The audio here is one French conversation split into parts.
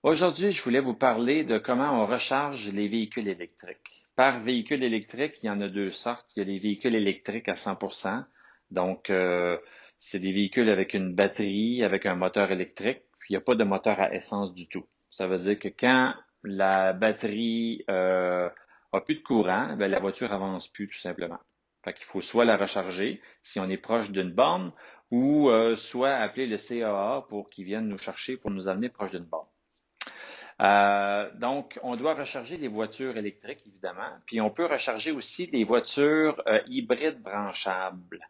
Aujourd'hui, je voulais vous parler de comment on recharge les véhicules électriques. Par véhicule électrique, il y en a deux sortes. Il y a les véhicules électriques à 100%. Donc, c'est des véhicules avec une batterie, avec un moteur électrique, puis il n'y a pas de moteur à essence du tout. Ça veut dire que quand la batterie a plus de courant, ben, la voiture avance plus tout simplement. Fait qu'il faut soit la recharger si on est proche d'une borne, ou soit appeler le CAA pour qu'ils viennent nous chercher pour nous amener proche d'une borne. Donc, on doit recharger les voitures électriques, évidemment, puis on peut recharger aussi des voitures hybrides branchables.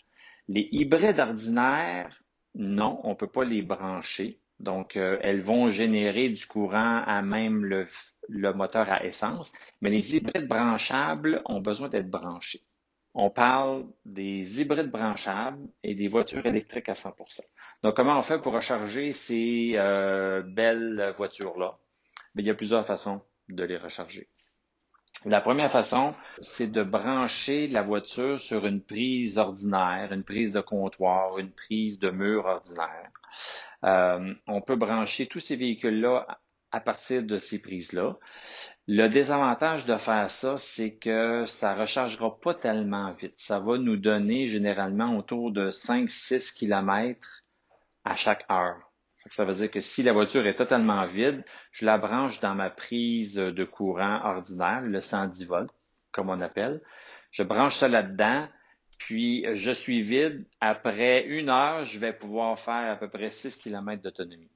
Les hybrides ordinaires, non, on ne peut pas les brancher. Donc, elles vont générer du courant à même le moteur à essence, mais les hybrides branchables ont besoin d'être branchés. On parle des hybrides branchables et des voitures électriques à 100%. Donc, comment on fait pour recharger ces belles voitures-là? Mais il y a plusieurs façons de les recharger. La première façon, c'est de brancher la voiture sur une prise ordinaire, une prise de comptoir, une prise de mur ordinaire. On peut brancher tous ces véhicules-là à partir de ces prises-là. Le désavantage de faire ça, c'est que ça rechargera pas tellement vite. Ça va nous donner généralement autour de 5-6 km à chaque heure. Ça veut dire que si la voiture est totalement vide, je la branche dans ma prise de courant ordinaire, le 110 volts, comme on appelle. Je branche ça là-dedans, puis je suis vide. Après une heure, je vais pouvoir faire à peu près 6 km d'autonomie.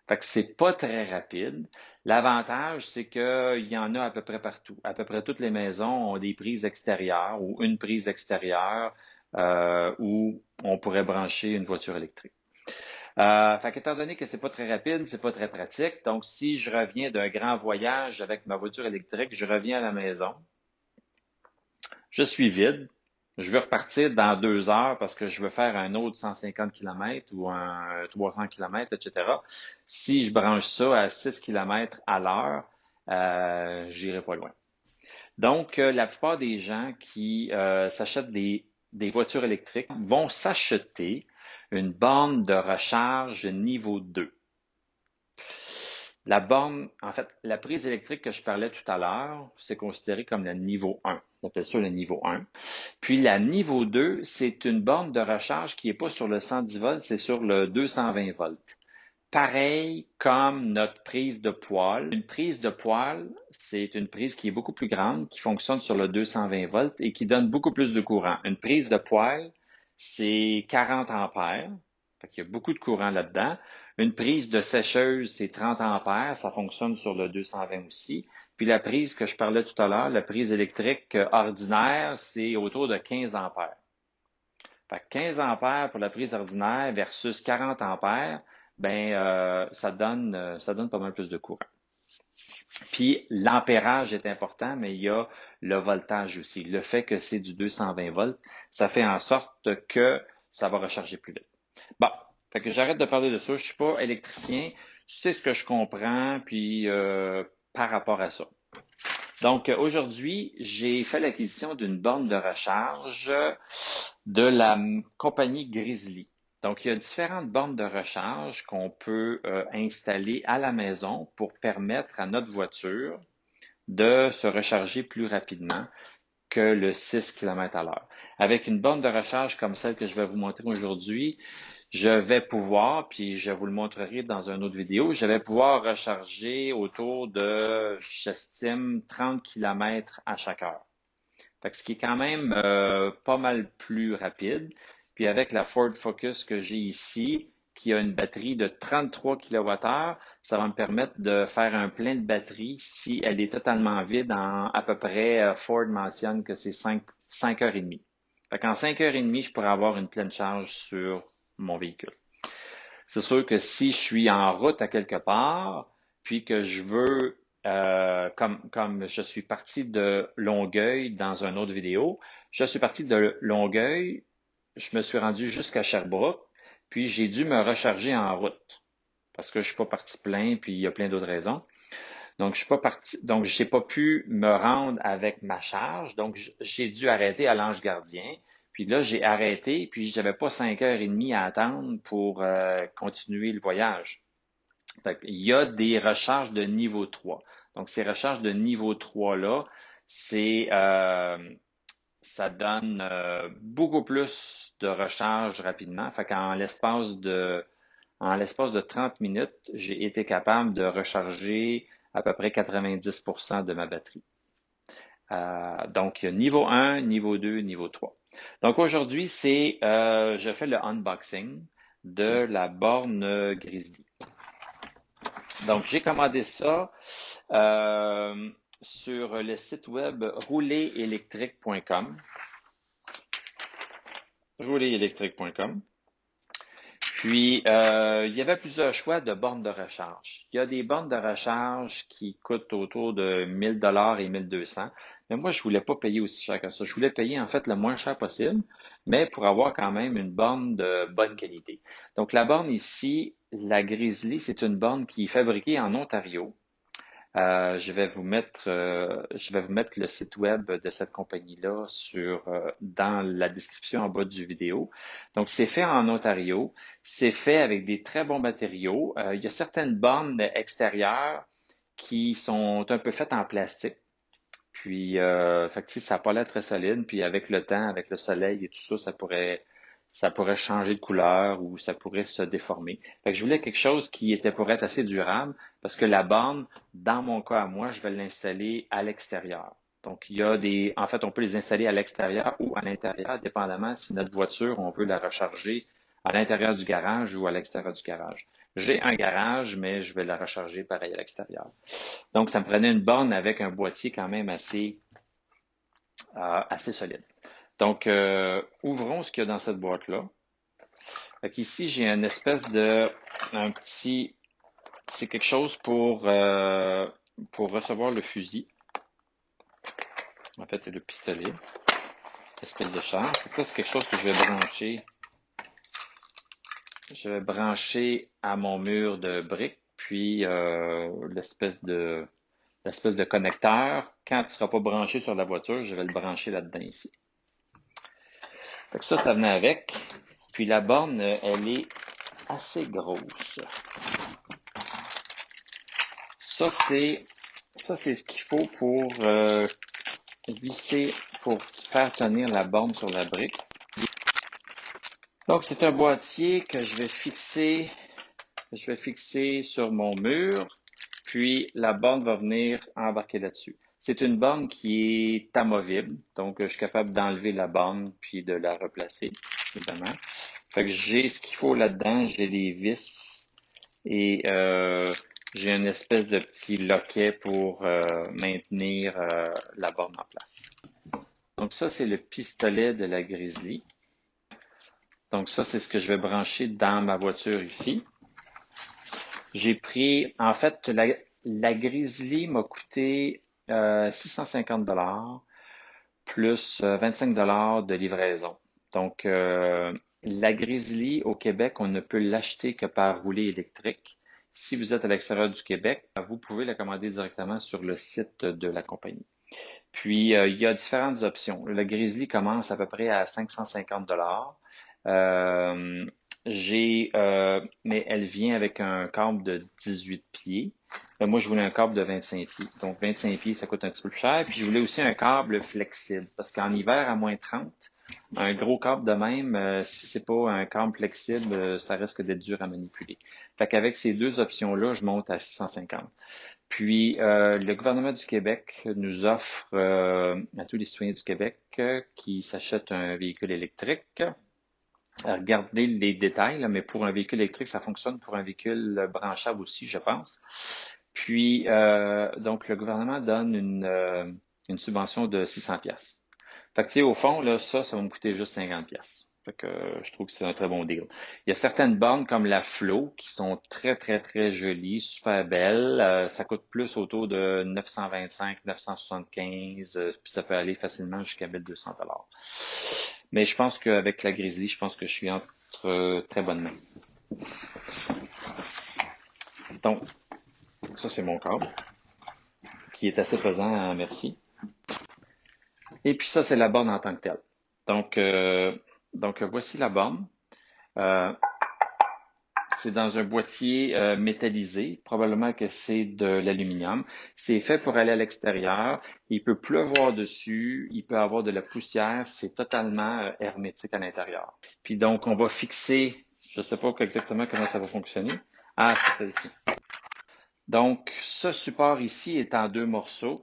Fait que c'est pas très rapide. L'avantage, c'est qu'il y en a à peu près partout. À peu près toutes les maisons ont des prises extérieures ou une prise extérieure où on pourrait brancher une voiture électrique. Fait qu'étant donné que c'est pas très rapide, c'est pas très pratique, donc si je reviens d'un grand voyage avec ma voiture électrique, je reviens à la maison, je suis vide, je veux repartir dans 2 heures parce que je veux faire un autre 150 km ou un 300 km, etc. Si je branche ça à 6 km à l'heure, j'irai pas loin. Donc, la plupart des gens qui s'achètent des voitures électriques vont s'acheter une borne de recharge niveau 2. La borne, en fait, la prise électrique que je parlais tout à l'heure, c'est considéré comme le niveau 1. On appelle ça le niveau 1. Puis la niveau 2, c'est une borne de recharge qui n'est pas sur le 110 volts, c'est sur le 220 volts. Pareil comme notre prise de poêle. Une prise de poêle, c'est une prise qui est beaucoup plus grande, qui fonctionne sur le 220 volts et qui donne beaucoup plus de courant. Une prise de poêle, c'est 40 ampères. Fait qu'il y a beaucoup de courant là-dedans. Une prise de sécheuse, c'est 30 ampères. Ça fonctionne sur le 220 aussi. Puis la prise que je parlais tout à l'heure, la prise électrique ordinaire, c'est autour de 15 ampères. Fait que 15 ampères pour la prise ordinaire versus 40 ampères, ben ça donne pas mal plus de courant. Puis l'ampérage est important, mais il y a le voltage aussi. Le fait que c'est du 220 volts, ça fait en sorte que ça va recharger plus vite. Bon, fait que j'arrête de parler de ça. Je suis pas électricien. Je sais ce que je comprends, puis par rapport à ça. Donc aujourd'hui, j'ai fait l'acquisition d'une borne de recharge de la compagnie Grizzly. Donc, il y a différentes bornes de recharge qu'on peut installer à la maison pour permettre à notre voiture de se recharger plus rapidement que le 6 km à l'heure. Avec une borne de recharge comme celle que je vais vous montrer aujourd'hui, je vais pouvoir, puis je vous le montrerai dans une autre vidéo, je vais pouvoir recharger autour de, j'estime, 30 km à chaque heure. Fait que ce qui est quand même pas mal plus rapide. Puis avec la Ford Focus que j'ai ici, qui a une batterie de 33 kWh, ça va me permettre de faire un plein de batterie si elle est totalement vide en à peu près, Ford mentionne que c'est 5 heures et demie. Fait qu'en 5 heures et demie, je pourrais avoir une pleine charge sur mon véhicule. C'est sûr que si je suis en route à quelque part, puis que je veux, comme je suis parti de Longueuil dans une autre vidéo, je suis parti de Longueuil, je me suis rendu jusqu'à Sherbrooke, puis j'ai dû me recharger en route parce que je suis pas parti plein, puis il y a plein d'autres raisons. Donc, je suis pas parti, donc j'ai pas pu me rendre avec ma charge. Donc, j'ai dû arrêter à l'Ange Gardien. Puis là, j'ai arrêté, puis j'avais pas 5 heures et demie à attendre pour continuer le voyage. Fait qu'il y a des recharges de niveau 3. Donc, ces recharges de niveau 3-là, c'est, ça donne beaucoup plus de recharge rapidement. Fait qu'en l'espace de 30 minutes, j'ai été capable de recharger à peu près 90% de ma batterie. Donc, niveau 1, niveau 2, niveau 3. Donc, aujourd'hui, je fais le unboxing de la borne Grizzly. Donc, j'ai commandé ça sur le site web roulerélectrique.com. Roulerélectrique.com. Puis, il y avait plusieurs choix de bornes de recharge. Il y a des bornes de recharge qui coûtent autour de 1000 $ et 1200. Mais moi, je voulais pas payer aussi cher que ça. Je voulais payer, en fait, le moins cher possible, mais pour avoir quand même une borne de bonne qualité. Donc, la borne ici, la Grizzly, c'est une borne qui est fabriquée en Ontario. Je vais vous mettre le site web de cette compagnie-là dans la description en bas du vidéo. Donc, c'est fait en Ontario. C'est fait avec des très bons matériaux. Il y a certaines bornes extérieures qui sont un peu faites en plastique. Puis, fait que, tu sais, ça n'a pas l'air très solide. Puis, avec le temps, avec le soleil et tout ça, ça pourrait changer de couleur ou ça pourrait se déformer. Fait que je voulais quelque chose qui pourrait être assez durable parce que la borne, dans mon cas à moi, je vais l'installer à l'extérieur. Donc, en fait, on peut les installer à l'extérieur ou à l'intérieur, dépendamment si notre voiture, on veut la recharger à l'intérieur du garage ou à l'extérieur du garage. J'ai un garage, mais je vais la recharger pareil à l'extérieur. Donc, ça me prenait une borne avec un boîtier quand même assez solide. Donc, ouvrons ce qu'il y a dans cette boîte-là. Fait qu'ici, j'ai c'est quelque chose pour recevoir le fusil. En fait, c'est le pistolet, espèce de charge. Ça, c'est quelque chose que je vais brancher. Je vais brancher à mon mur de briques, puis l'espèce de connecteur. Quand il ne sera pas branché sur la voiture, je vais le brancher là-dedans ici. Fait que ça venait avec. Puis la borne, elle est assez grosse. Ça, c'est ce qu'il faut pour visser, pour faire tenir la borne sur la brique. Donc, c'est un boîtier que je vais fixer sur mon mur, puis la borne va venir embarquer là-dessus. C'est une borne qui est amovible, donc je suis capable d'enlever la borne puis de la replacer, évidemment. Fait que j'ai ce qu'il faut là-dedans, j'ai les vis et j'ai une espèce de petit loquet pour maintenir la borne en place. Donc ça, c'est le pistolet de la Grizzly. Donc ça, c'est ce que je vais brancher dans ma voiture ici. J'ai pris, en fait, la Grizzly m'a coûté 650 $ plus 25 $ de livraison. Donc, la Grizzly au Québec, on ne peut l'acheter que par rouler électrique. Si vous êtes à l'extérieur du Québec, vous pouvez la commander directement sur le site de la compagnie. Puis, il y a différentes options. La Grizzly commence à peu près à 550 $. Mais elle vient avec un câble de 18 pieds. Moi, je voulais un câble de 25 pieds. Donc, 25 pieds, ça coûte un petit peu plus cher. Puis, je voulais aussi un câble flexible. Parce qu'en hiver, à moins 30, un gros câble de même, si c'est pas un câble flexible, ça risque d'être dur à manipuler. Fait qu'avec ces deux options-là, je monte à 650. Puis, le gouvernement du Québec nous offre à tous les citoyens du Québec qui s'achètent un véhicule électrique. Regardez les détails, là, mais pour un véhicule électrique, ça fonctionne pour un véhicule branchable aussi, je pense. Puis, donc, le gouvernement donne une subvention de 600$. Fait que, tu sais, au fond, là, ça va me coûter juste 50$. Fait que je trouve que c'est un très bon deal. Il y a certaines bornes comme la Flow qui sont très, très, très jolies, super belles. Ça coûte plus autour de 925, 975, puis ça peut aller facilement jusqu'à 1200$. Mais je pense qu'avec la Grizzly, je pense que je suis entre très bonnes mains. Donc, ça c'est mon câble, qui est assez pesant, merci. Et puis ça, c'est la borne en tant que telle. Donc voici la borne. C'est dans un boîtier métallisé, probablement que c'est de l'aluminium. C'est fait pour aller à l'extérieur. Il peut pleuvoir dessus, il peut avoir de la poussière. C'est totalement hermétique à l'intérieur. Puis donc, on va fixer, je ne sais pas exactement comment ça va fonctionner. Ah, c'est ça ici. Donc, ce support ici est en 2 morceaux.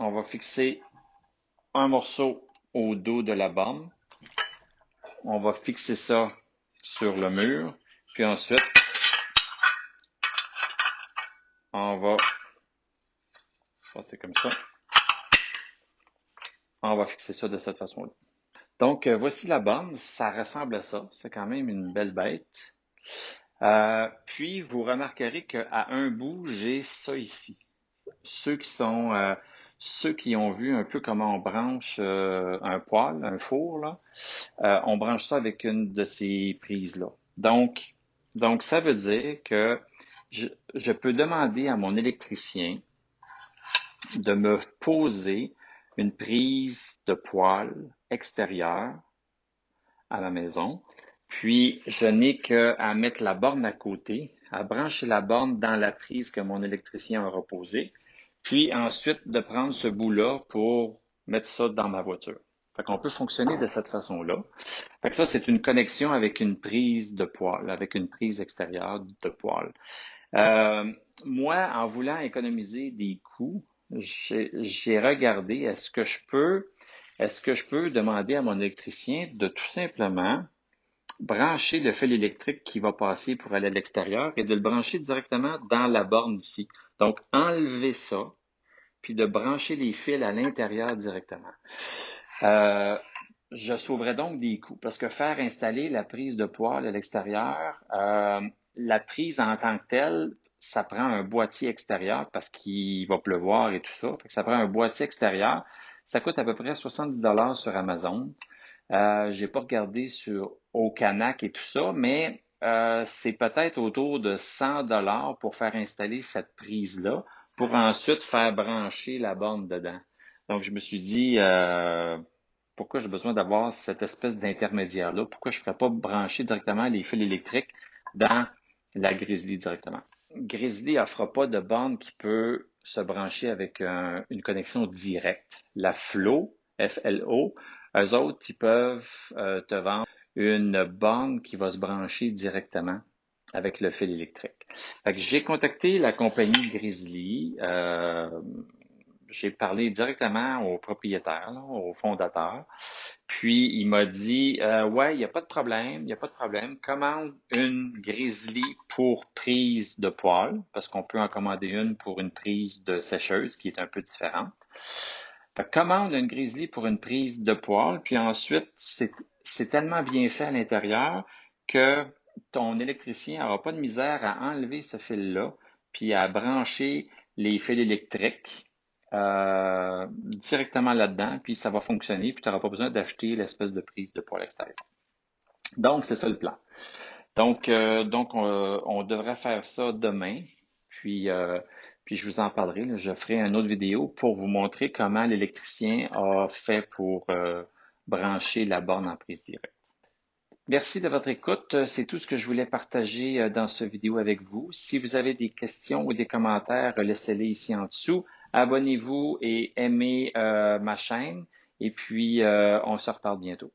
On va fixer un morceau au dos de la borne. On va fixer ça sur le mur. Puis ensuite, on va passer comme ça. On va fixer ça de cette façon-là. Donc, voici la borne. Ça ressemble à ça. C'est quand même une belle bête. Puis, vous remarquerez qu'à un bout, j'ai ça ici. Ceux qui ont vu un peu comment on branche un poêle, un four, là, on branche ça avec une de ces prises-là. Donc, ça veut dire que je peux demander à mon électricien de me poser une prise de poêle extérieure à ma maison. Puis, je n'ai qu'à mettre la borne à côté, à brancher la borne dans la prise que mon électricien aura posée. Puis ensuite, de prendre ce bout-là pour mettre ça dans ma voiture. Fait qu'on peut fonctionner de cette façon-là. Fait que ça, c'est une connexion avec une prise de poêle, avec une prise extérieure de poêle. Moi, en voulant économiser des coûts, j'ai regardé, est-ce que je peux demander à mon électricien de tout simplement brancher le fil électrique qui va passer pour aller à l'extérieur et de le brancher directement dans la borne ici. Donc, enlever ça, puis de brancher les fils à l'intérieur directement. Je sauverais donc des coûts parce que faire installer la prise de poêle à l'extérieur, la prise en tant que telle, ça prend un boîtier extérieur parce qu'il va pleuvoir et tout ça. Fait que ça prend un boîtier extérieur. Ça coûte à peu près 70 $ sur Amazon. J'ai pas regardé au Canac et tout ça, mais c'est peut-être autour de 100 $ pour faire installer cette prise-là, pour ensuite faire brancher la borne dedans. Donc, je me suis dit, pourquoi j'ai besoin d'avoir cette espèce d'intermédiaire-là? Pourquoi je ne ferais pas brancher directement les fils électriques dans la Grizzly directement? Grizzly n'offre pas de borne qui peut se brancher avec une connexion directe. La Flow, F-L-O, eux autres, ils peuvent te vendre une borne qui va se brancher directement avec le fil électrique. Fait que j'ai contacté la compagnie Grizzly. J'ai parlé directement au propriétaire, là, au fondateur. Puis il m'a dit ouais, il n'y a pas de problème, il n'y a pas de problème. Commande une Grizzly pour prise de poêle, parce qu'on peut en commander une pour une prise de sécheuse qui est un peu différente. Fait que commande une Grizzly pour une prise de poêle, puis ensuite, c'est tellement bien fait à l'intérieur que ton électricien n'aura pas de misère à enlever ce fil-là, puis à brancher les fils électriques directement là-dedans, puis ça va fonctionner, puis tu n'auras pas besoin d'acheter l'espèce de prise de poêle extérieur. Donc, c'est ça le plan. Donc, on devrait faire ça demain, puis je vous en parlerai, là. Je ferai une autre vidéo pour vous montrer comment l'électricien a fait pour brancher la borne en prise directe. Merci de votre écoute. C'est tout ce que je voulais partager dans cette vidéo avec vous. Si vous avez des questions ou des commentaires, laissez-les ici en dessous. Abonnez-vous et aimez ma chaîne. Et puis, on se reparle bientôt.